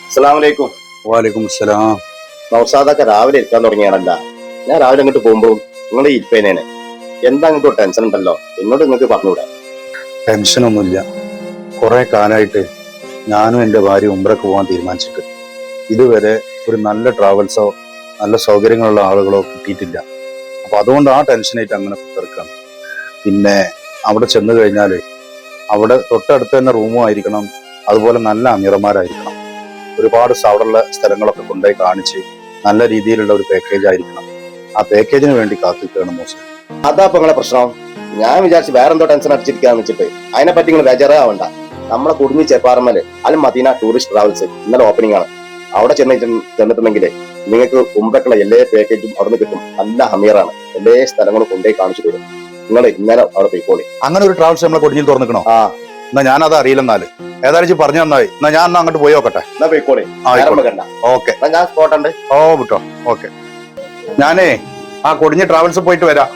അസ്സലാമലൈക്കും. വാലൈക്കും അസ്സലാം. നൗസാദൊക്കെ രാവിലെ ഇരിക്കാൻ തുടങ്ങിയാണല്ല. ഞാൻ രാവിലെ അങ്ങോട്ട് പോകുമ്പോഴും നിങ്ങളുടെ ഇരിപ്പേനേനെ എന്താ നിങ്ങൾക്ക് ടെൻഷൻ ഉണ്ടല്ലോ, എന്നോട് നിങ്ങൾക്ക് പറഞ്ഞൂടെ? ടെൻഷനൊന്നുമില്ല. കുറെ കാലമായിട്ട് ഞാനും എൻ്റെ ഭാര്യ ഉംറക്ക് പോകാൻ തീരുമാനിച്ചിട്ട് ഇതുവരെ ഒരു നല്ല ട്രാവൽസോ നല്ല സൗകര്യങ്ങളുള്ള ആളുകളോ കിട്ടിയിട്ടില്ല. അപ്പൊ അതുകൊണ്ട് ആ ടെൻഷനായിട്ട് അങ്ങനെ തീർക്കണം. പിന്നെ അവിടെ ചെന്ന് കഴിഞ്ഞാൽ അവിടെ തൊട്ടടുത്ത് തന്നെ റൂമും ആയിരിക്കണം, അതുപോലെ നല്ല അമീറന്മാരായിരിക്കണം. ഒരുപാട് അവിടെയുള്ള സ്ഥലങ്ങളൊക്കെ കൊണ്ടുപോയി കാണിച്ച് നല്ല രീതിയിലുള്ള ഒരു പാക്കേജ് ആയിരിക്കണം. ആ പാക്കേജിന് വേണ്ടി കാത്തിരിക്കണം മോശം. അതാ ഇപ്പൊ നിങ്ങളെ പ്രശ്നം. ഞാൻ വിചാരിച്ച് വേറെന്തോ ടെൻഷൻ അടിച്ചിരിക്കാന്ന് വെച്ചിട്ട് അതിനെപ്പറ്റി നിങ്ങൾ ബേജാറാവണ്ട. നമ്മളെ കുടുങ്ങി ചെപ്പാറമ്മല് അൽ മദീന ടൂറിസ്റ്റ് ട്രാവൽസ് ഇന്നലെ ഓപ്പണിംഗ് ആണ്. അവിടെ ചെന്നിട്ടുണ്ടെങ്കിൽ നിങ്ങൾക്ക് ഉംറക്കുള്ള എല്ലാ പാക്കേജും അവിടെ നിന്ന് കിട്ടും. നല്ല ഹമീറാണ്, എല്ലാ സ്ഥലങ്ങളും കൊണ്ടുപോയി കാണിച്ചു തരും. നിങ്ങൾ ഇന്നലെ അവിടെ പോയിക്കോളി. അങ്ങനെ ഒരു ട്രാവൽസ് നമ്മളെ കൊടിഞ്ഞിൽ തുറന്നിക്കണോ? എന്നാ ഞാനത് അറിയില്ലെന്നാല് ഏതായാലും പറഞ്ഞു തന്നായി. എന്നാ ഞാൻ അങ്ങോട്ട് പോയി നോക്കട്ടെ. എന്നാ പോയിക്കോളി. ഓക്കെ, ഞാൻ പോട്ടണ്ട്. ഓ വിട്ടോ. ഓക്കെ, ഞാനേ ആ കൊടിഞ്ഞ് ട്രാവൽസ് പോയിട്ട് വരാം.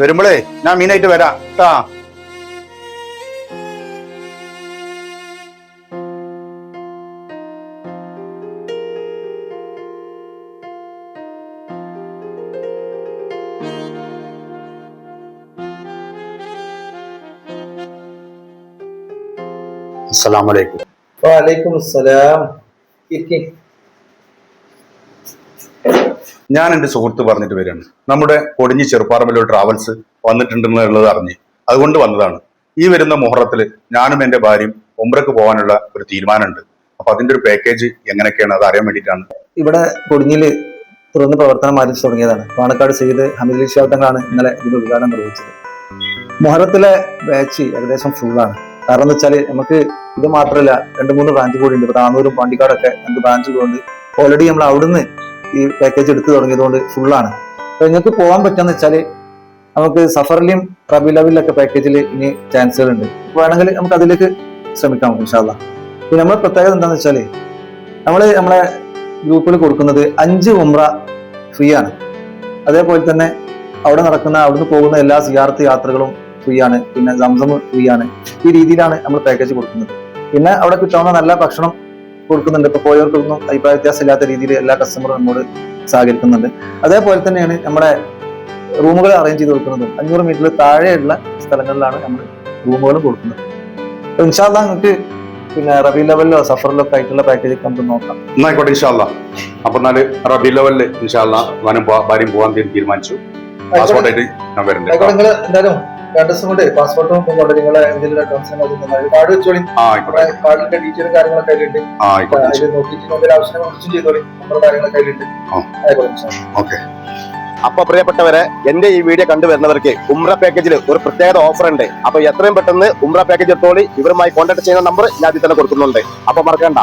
വരുമ്പോഴേ ഞാൻ മീനായിട്ട് വരാം കേട്ടാ. അസ്സലാമലൈക്കും. വലൈക്കും അസ്സലാം. ഞാൻ എൻ്റെ സുഹൃത്ത് പറഞ്ഞിട്ട് വരികയാണ്. നമ്മുടെ കൊടിഞ്ഞി ചെറുപ്പാറമ്പലൂർ ട്രാവൽസ് വന്നിട്ടുണ്ടെന്നുള്ളത് അറിഞ്ഞ് അതുകൊണ്ട് വന്നതാണ്. ഈ വരുന്ന മുഹറത്തിൽ ഞാനും എൻ്റെ ഭാര്യയും ഉംറക്ക് പോകാനുള്ള ഒരു തീരുമാനമുണ്ട്. അപ്പൊ അതിന്റെ ഒരു പാക്കേജ് എങ്ങനെയൊക്കെയാണ് അത് അറിയാൻ വേണ്ടിയിട്ടാണ്. ഇവിടെ കൊടിഞ്ഞില് തുറന്ന് പ്രവർത്തനം ആരംഭിച്ചു തുടങ്ങിയതാണ്. പാണക്കാട് സെയ്ദ് ഹമീദ് ഷാത്തങ്ങളാണ് ഇന്നലെ ഇതിന്റെ ഉദ്ഘാടനം നിർവഹിച്ചത്. മുഹറത്തിലെ ബാച്ച് ഏകദേശം ഫുള്ളാണ്. കാരണം എന്ന് വെച്ചാൽ നമുക്ക് ഇത് മാത്രമല്ല, 2-3 ബ്രാഞ്ച് കൂടി ഉണ്ട്. ഇപ്പൊ താന്നൂരും പാണ്ടിക്കാടൊക്കെ 2 ബ്രാഞ്ചുകളുണ്ട്. ഓൾറെഡി നമ്മൾ അവിടുന്ന് ഈ പാക്കേജ് എടുത്തു തുടങ്ങിയതുകൊണ്ട് ഫുള്ളാണ്. അപ്പൊ നിങ്ങൾക്ക് പോകാൻ പറ്റുന്ന വെച്ചാല് നമുക്ക് സഫറിലും റബീലവിലൊക്കെ പാക്കേജിൽ ഇനി ചാൻസുകൾ ഉണ്ട്. വേണമെങ്കിൽ നമുക്ക് അതിലേക്ക് ശ്രമിക്കാം ഇൻഷാ അല്ലാഹ്. പിന്നെ നമ്മളെ പ്രത്യേകത എന്താണെന്ന് വെച്ചാല് നമ്മളെ ഗ്രൂപ്പിൽ കൊടുക്കുന്നത് 5 ഉംറ ഫ്രീ ആണ്. അതേപോലെ തന്നെ അവിടുന്ന് പോകുന്ന എല്ലാ സിയാറത്ത് യാത്രകളും ഫ്രീ ആണ്. പിന്നെ സംസം ഫ്രീ ആണ്. ഈ രീതിയിലാണ് നമ്മൾ പാക്കേജ് കൊടുക്കുന്നത്. പിന്നെ അവിടെ കിട്ടാവുന്ന നല്ല ഭക്ഷണം കൊടുക്കുന്നുണ്ട്. ഇപ്പൊ പോയവർക്കൊന്നും അഭിപ്രായ വ്യത്യാസം ഇല്ലാത്ത രീതിയിൽ എല്ലാ കസ്റ്റമറും നമ്മോട് സഹകരിക്കുന്നുണ്ട്. അതേപോലെ തന്നെയാണ് നമ്മുടെ റൂമുകൾ അറേഞ്ച് ചെയ്ത് കൊടുക്കുന്നതും. 500 മീറ്ററിൽ താഴെയുള്ള സ്ഥലങ്ങളിലാണ് നമ്മൾ റൂമുകളും കൊടുക്കുന്നത്. അപ്പൊ ഇൻഷാ അല്ലാഹ് നിങ്ങൾക്ക് പിന്നെ റബീ ലെവലിലോ സഫറിലോ ഒക്കെ ആയിട്ടുള്ള പാക്കേജ് നമുക്ക് നോക്കാം. എന്നായിക്കോട്ടെ ഇൻഷാ അല്ലാഹ്. അപ്പൊ എന്നാല് റബീ ലെവലില് ഇൻഷാ അല്ലാഹ് ഭാര്യയും പോകാൻ തീരുമാനിച്ചു. പാസ്പോർട്ടായിട്ട് ഞാൻ വരണ്ടേ? നിങ്ങൾ എന്തായാലും 2 ദിവസം കൊണ്ട് പാസ്പോർട്ടും കൊണ്ട് നിങ്ങളെ എന്തെങ്കിലും കാർഡ് വെച്ചോളി. കാർഡിന്റെ ഡീറ്റെയിലും കാര്യങ്ങളൊക്കെ അതിലുണ്ട്. നോക്കിയിട്ട് ആവശ്യം ചെയ്തോളി. നമ്മുടെ കാര്യങ്ങളൊക്കെ അതിലുണ്ട്. ഓക്കെ. അപ്പൊ പ്രിയപ്പെട്ടവരെ, എന്റെ ഈ വീഡിയോ കണ്ടുവരുന്നവർക്ക് ഉംറ പാക്കേജിൽ ഒരു പ്രത്യേക ഓഫർ ഉണ്ട്. അപ്പൊ എത്രയും പെട്ടെന്ന് ഉംറ പാക്കേജ് എടുത്തോളി. ഇവരുമായി കോൺടാക്ട് ചെയ്യുന്ന നമ്പർ ഞാൻ ഇതിൽ തന്നെ കൊടുക്കുന്നുണ്ട്. അപ്പൊ മറക്കണ്ട.